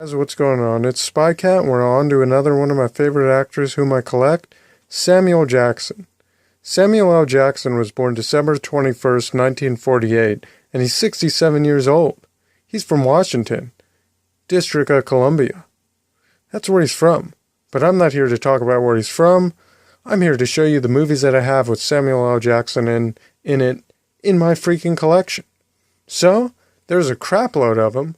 Guys, what's going on? It's Spycat, and we're on to another one of my favorite actors whom I collect, Samuel Jackson. Samuel L. Jackson was born December 21st, 1948, and he's 67 years old. He's from Washington, District of Columbia. That's where he's from. But I'm not here to talk about where he's from. I'm here to show you the movies that I have with Samuel L. Jackson in it in my freaking collection. So, there's a crap load of them.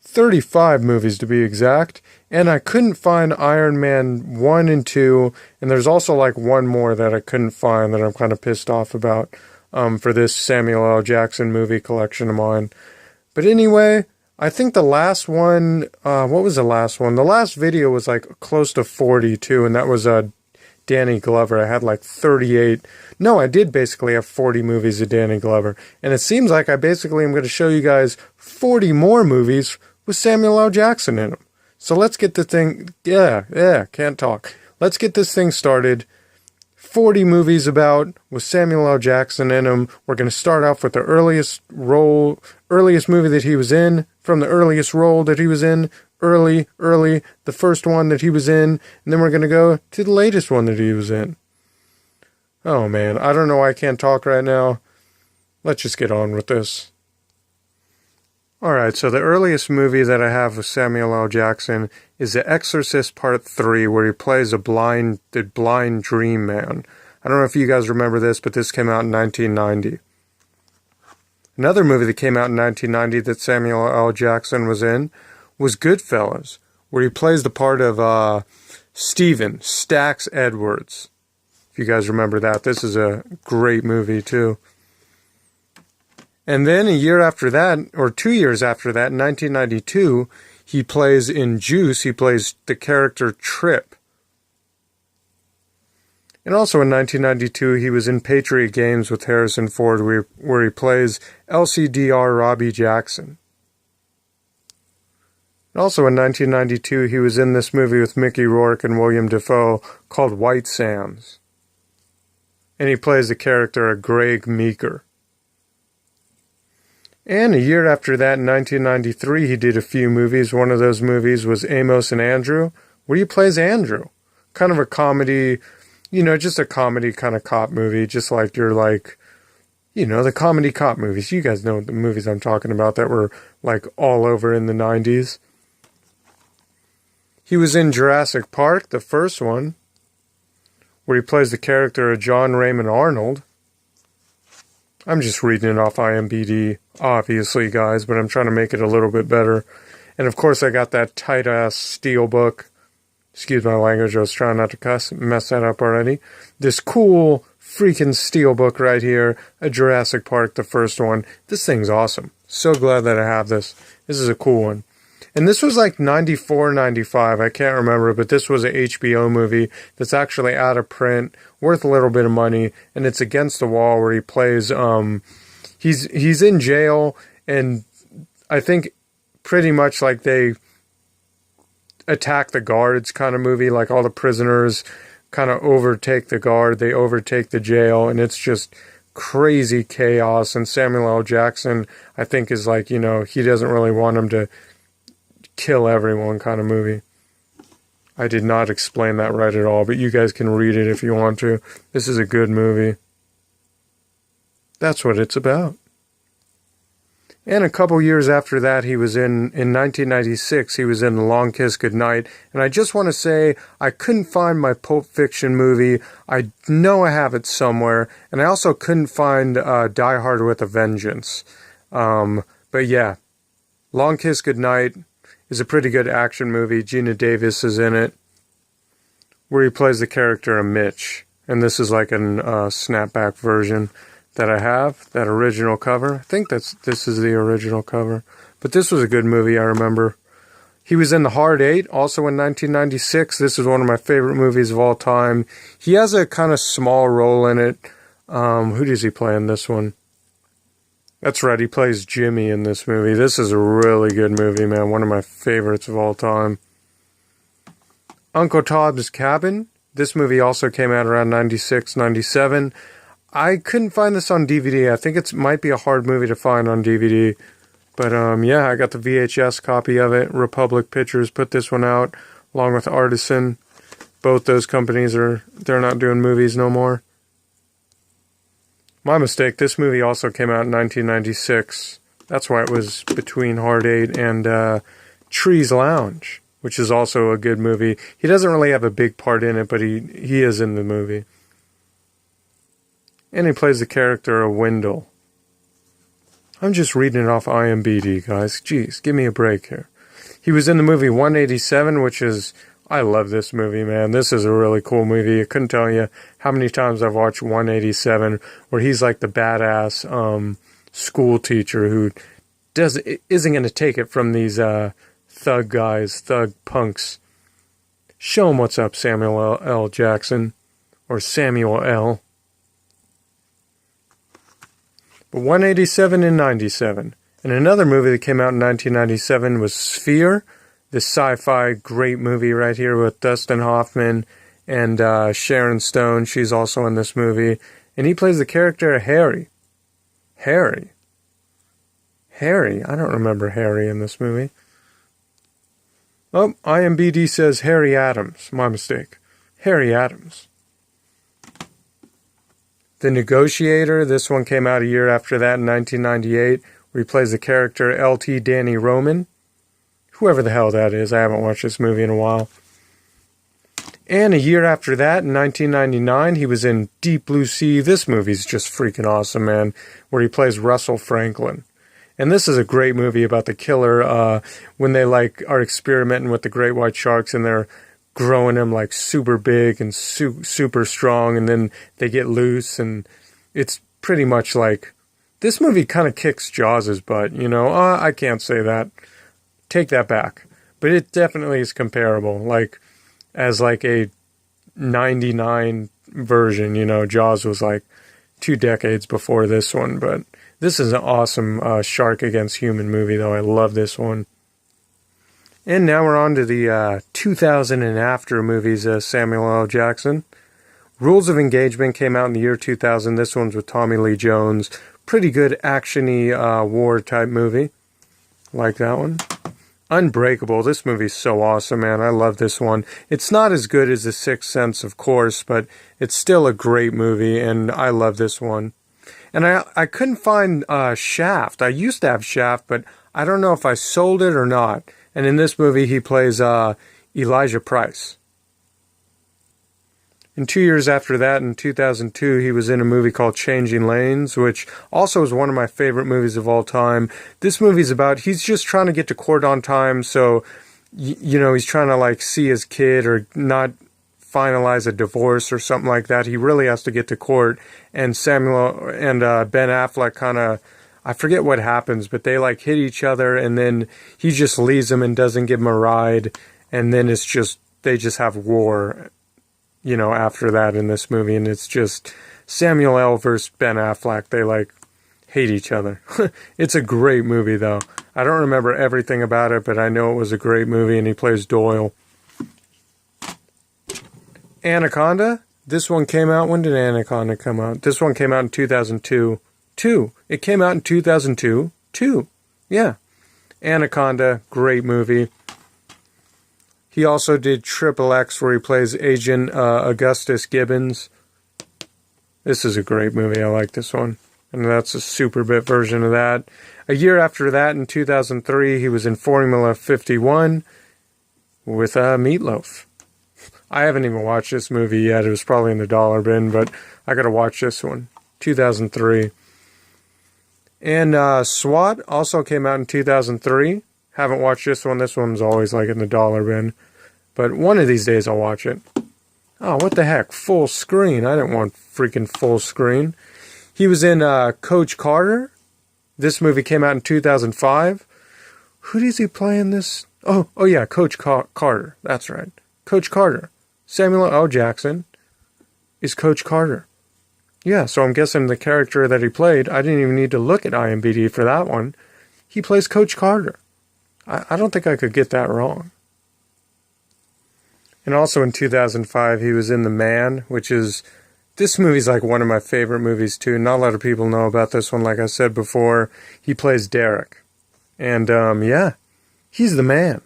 35 movies to be exact, and I couldn't find Iron Man 1 and 2, and there's also like one more that I couldn't find that I'm kind of pissed off about for this Samuel L. Jackson movie collection of mine. But anyway, I think the last one, what was the last one? The last video was like close to 42, and that was Danny Glover. I had like 38. No, I did basically have 40 movies of Danny Glover, and it seems like I basically am going to show you guys 40 more movies with Samuel L. Jackson in them. So let's get the thing, can't talk. Let's get this thing started. 40 movies with Samuel L. Jackson in them. We're going to start off with the earliest movie that he was in, from the earliest role that he was in, early, the first one that he was in, and then we're going to go to the latest one that he was in. Oh man, I don't know why I can't talk right now. Let's just get on with this. Alright, so the earliest movie that I have with Samuel L. Jackson is The Exorcist Part 3, where he plays the blind dream man. I don't know if you guys remember this, but this came out in 1990. Another movie that came out in 1990 that Samuel L. Jackson was in was Goodfellas, where he plays the part of Steven Stax Edwards. If you guys remember that, this is a great movie too. And then a year after that, or 2 years after that, in 1992, he plays in Juice. He plays the character Trip. And also in 1992, he was in Patriot Games with Harrison Ford, where he plays LCDR Robbie Jackson. And also in 1992, he was in this movie with Mickey Rourke and William Dafoe called White Sands. And he plays the character of Greg Meeker. And a year after that, in 1993, he did a few movies. One of those movies was Amos and Andrew, where he plays Andrew. Kind of a comedy, just a comedy kind of cop movie, just like the comedy cop movies. You guys know the movies I'm talking about that were like all over in the 90s. He was in Jurassic Park, the first one, where he plays the character of John Raymond Arnold. I'm just reading it off IMDb, obviously, guys, but I'm trying to make it a little bit better. And of course, I got that tight-ass steelbook. Excuse my language, I was trying not to mess that up already. This cool freaking steelbook right here, a Jurassic Park, the first one. This thing's awesome. So glad that I have this. This is a cool one. And this was like 94, 95, I can't remember, but this was an HBO movie that's actually out of print, worth a little bit of money, and it's Against the Wall, where he plays, he's in jail, and I think pretty much like they attack the guards kind of movie, like all the prisoners kind of overtake the guard, they overtake the jail, and it's just crazy chaos, and Samuel L. Jackson, I think, is like, he doesn't really want him to kill everyone kind of movie. I did not explain that right at all, but you guys can read it if you want to. This is a good movie. That's what it's about. And a couple years after that, he was in 1996, he was in The Long Kiss Goodnight. And I just want to say, I couldn't find my Pulp Fiction movie. I know I have it somewhere. And I also couldn't find Die Hard with a Vengeance. But yeah, Long Kiss Goodnight is a pretty good action movie. Gina Davis is in it, where he plays the character of Mitch. And this is like a snapback version that I have, that original cover. I think this is the original cover. But this was a good movie, I remember. He was in The Hard Eight, also in 1996. This is one of my favorite movies of all time. He has a kind of small role in it. Who does he play in this one? That's right, he plays Jimmy in this movie. This is a really good movie, man. One of my favorites of all time. Uncle Tom's Cabin. This movie also came out around 96, 97. I couldn't find this on DVD. I think it might be a hard movie to find on DVD. But yeah, I got the VHS copy of it. Republic Pictures put this one out along with Artisan. Both those companies they're not doing movies no more. My mistake, this movie also came out in 1996. That's why it was between Hard 8 and Trees Lounge, which is also a good movie. He doesn't really have a big part in it, but he is in the movie. And he plays the character of Wendell. I'm just reading it off IMDb, guys. Jeez, give me a break here. He was in the movie 187, which is... I love this movie, man. This is a really cool movie. I couldn't tell you how many times I've watched 187, where he's like the badass school teacher who isn't going to take it from these thug guys, thug punks. Show him what's up, Samuel L. Jackson. Or Samuel L. But 187 and 97. And another movie that came out in 1997 was Sphere. This sci-fi great movie right here with Dustin Hoffman and Sharon Stone. She's also in this movie. And he plays the character of Harry. Harry? I don't remember Harry in this movie. Oh, IMDb says Harry Adams. My mistake. Harry Adams. The Negotiator. This one came out a year after that in 1998. Where he plays the character L.T. Danny Roman. Whoever the hell that is. I haven't watched this movie in a while. And a year after that, in 1999, he was in Deep Blue Sea. This movie's just freaking awesome, man. Where he plays Russell Franklin. And this is a great movie about the killer when they are experimenting with the great white sharks and they're growing them like super big and super strong, and then they get loose, and it's pretty much like... This movie kind of kicks Jaws' butt, you know? I can't say that. Take that back. But it definitely is comparable. As a 99 version, you know, Jaws was 2 decades before this one. But this is an awesome shark against human movie, though. I love this one. And now we're on to the 2000 and after movies of Samuel L. Jackson. Rules of Engagement came out in the year 2000. This one's with Tommy Lee Jones. Pretty good action-y war type movie. Like that one. Unbreakable. This movie's so awesome, man. I love this one. It's not as good as The Sixth Sense, of course, but it's still a great movie, and I love this one. And I couldn't find Shaft. I used to have Shaft, but I don't know if I sold it or not. And in this movie, he plays Elijah Price. And 2 years after that, in 2002, he was in a movie called Changing Lanes, which also is one of my favorite movies of all time. This movie's about, he's just trying to get to court on time, so, you know, he's trying to, see his kid or not finalize a divorce or something like that. He really has to get to court, and Samuel and Ben Affleck kind of, I forget what happens, but they, hit each other, and then he just leaves him and doesn't give him a ride, and then it's just, they just have war, you know, after that in this movie, and it's just Samuel L. versus Ben Affleck. They, hate each other. It's a great movie, though. I don't remember everything about it, but I know it was a great movie, and he plays Doyle. Anaconda. This one came out, when did Anaconda come out? This one came out in 2002. It came out in 2002. Yeah. Anaconda, great movie. He also did Triple X, where he plays Agent Augustus Gibbons. This is a great movie. I like this one. And that's a super bit version of that. A year after that, in 2003, he was in Formula 51 with Meatloaf. I haven't even watched this movie yet. It was probably in the dollar bin, but I got to watch this one. 2003. And SWAT also came out in 2003. Haven't watched this one. This one's always in the dollar bin. But one of these days I'll watch it. Oh, what the heck? Full screen. I didn't want freaking full screen. He was in Coach Carter. This movie came out in 2005. Who does he play in this? Oh yeah, Coach Carter. That's right. Coach Carter. Samuel L. Jackson is Coach Carter. Yeah, so I'm guessing the character that he played, I didn't even need to look at IMDb for that one. He plays Coach Carter. I don't think I could get that wrong. And also in 2005, he was in The Man, which is... This movie's one of my favorite movies, too. Not a lot of people know about this one, like I said before. He plays Derek. And, yeah, he's the man.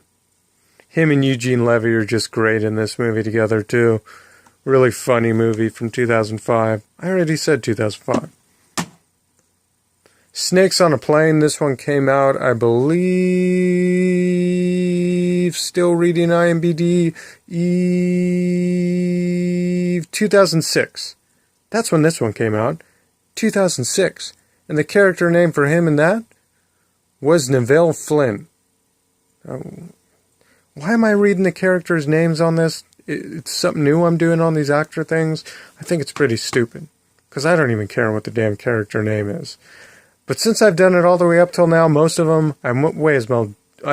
Him and Eugene Levy are just great in this movie together, too. Really funny movie from 2005. I already said 2005. Snakes on a Plane. This one came out, I believe, still reading IMDb, 2006. That's when this one came out. 2006. And the character name for him in that was Neville Flynn. Why am I reading the characters' names on this? It's something new I'm doing on these actor things. I think it's pretty stupid. Because I don't even care what the damn character name is. But since I've done it all the way up till now, most of them, I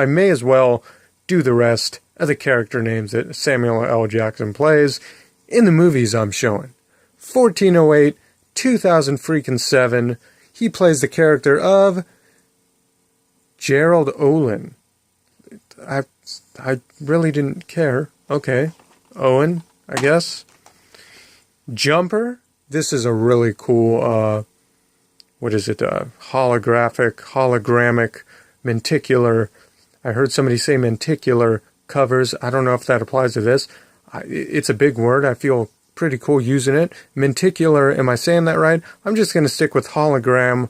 may as well do the rest of the character names that Samuel L. Jackson plays in the movies I'm showing. 1408, 2007, he plays the character of Gerald Olin. I really didn't care. Okay. Owen, I guess. Jumper. This is a really cool, hologramic, menticular. I heard somebody say menticular covers. I don't know if that applies to this. It's a big word. I feel pretty cool using it. Menticular, am I saying that right? I'm just going to stick with holographic.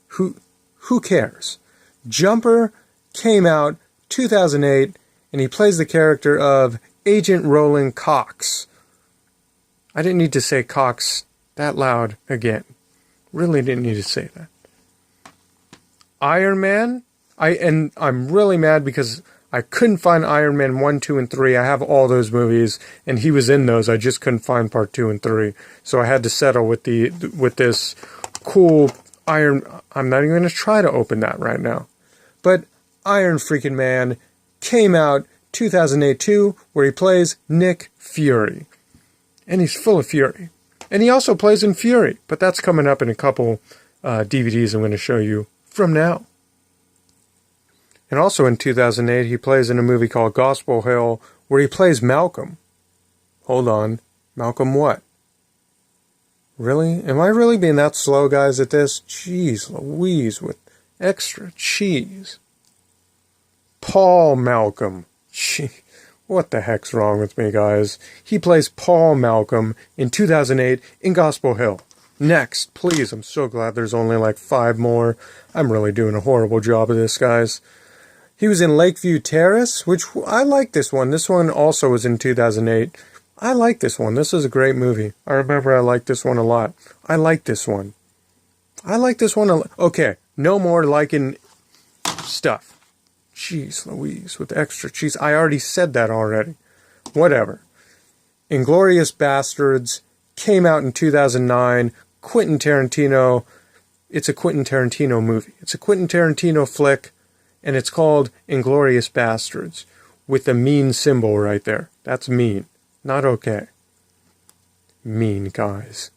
Who cares? Jumper came out 2008, and he plays the character of Agent Roland Cox. I didn't need to say Cox that loud again. Really didn't need to say that. Iron Man. I'm really mad because I couldn't find Iron Man 1, 2, and 3. I have all those movies, and he was in those. I just couldn't find part 2 and 3. So I had to settle with this cool Iron... I'm not even going to try to open that right now. But Iron freaking Man came out 2008 too, where he plays Nick Fury. And he's full of fury. And he also plays in Fury, but that's coming up in a couple DVDs I'm going to show you from now. And also in 2008, he plays in a movie called Gospel Hill, where he plays Malcolm. Hold on. Malcolm what? Really? Am I really being that slow, guys, at this? Jeez Louise, with extra cheese. Paul Malcolm. Gee, what the heck's wrong with me, guys? He plays Paul Malcolm in 2008 in Gospel Hill. Next, please. I'm so glad there's only like 5 more. I'm really doing a horrible job of this, guys. He was in Lakeview Terrace, which I like this one. This one also was in 2008. I like this one. This is a great movie. I remember I liked this one a lot. I like this one. Okay, no more liking stuff. Jeez Louise, with extra cheese. I already said that already. Whatever. Inglourious Bastards came out in 2009. Quentin Tarantino. It's a Quentin Tarantino movie. It's a Quentin Tarantino flick, and it's called Inglourious Bastards, with the mean symbol right there. That's mean. Not okay. Mean guys.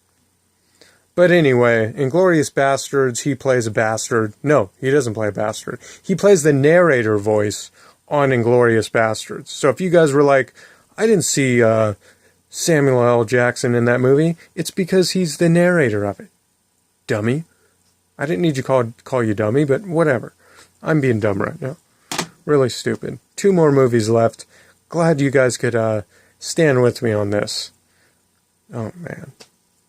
But anyway, Inglourious Bastards, he plays a bastard. No, he doesn't play a bastard. He plays the narrator voice on Inglourious Bastards. So if you guys were like, I didn't see Samuel L. Jackson in that movie, it's because he's the narrator of it. Dummy. I didn't need to call you dummy, but whatever. I'm being dumb right now. Really stupid. 2 more movies left. Glad you guys could stand with me on this. Oh, man.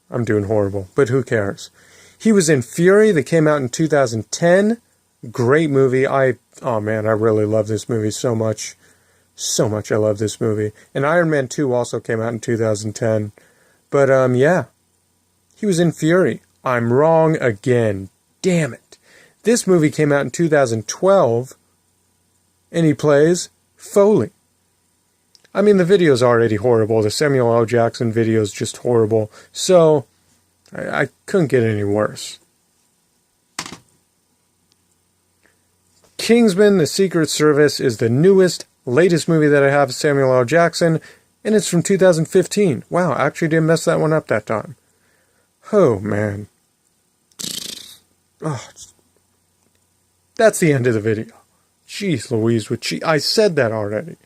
I'm doing horrible, but who cares? He was in Fury that came out in 2010. Great movie. Oh man, I really love this movie so much. So much I love this movie. And Iron Man 2 also came out in 2010. But yeah. He was in Fury. I'm wrong again. Damn it. This movie came out in 2012. And he plays Foley. I mean, the video's already horrible. The Samuel L. Jackson video's just horrible. So, I couldn't get any worse. Kingsman: The Secret Service is the latest movie that I have of Samuel L. Jackson, and it's from 2015. Wow, I actually didn't mess that one up that time. Oh, man. Oh, that's the end of the video. Jeez Louise, I said that already.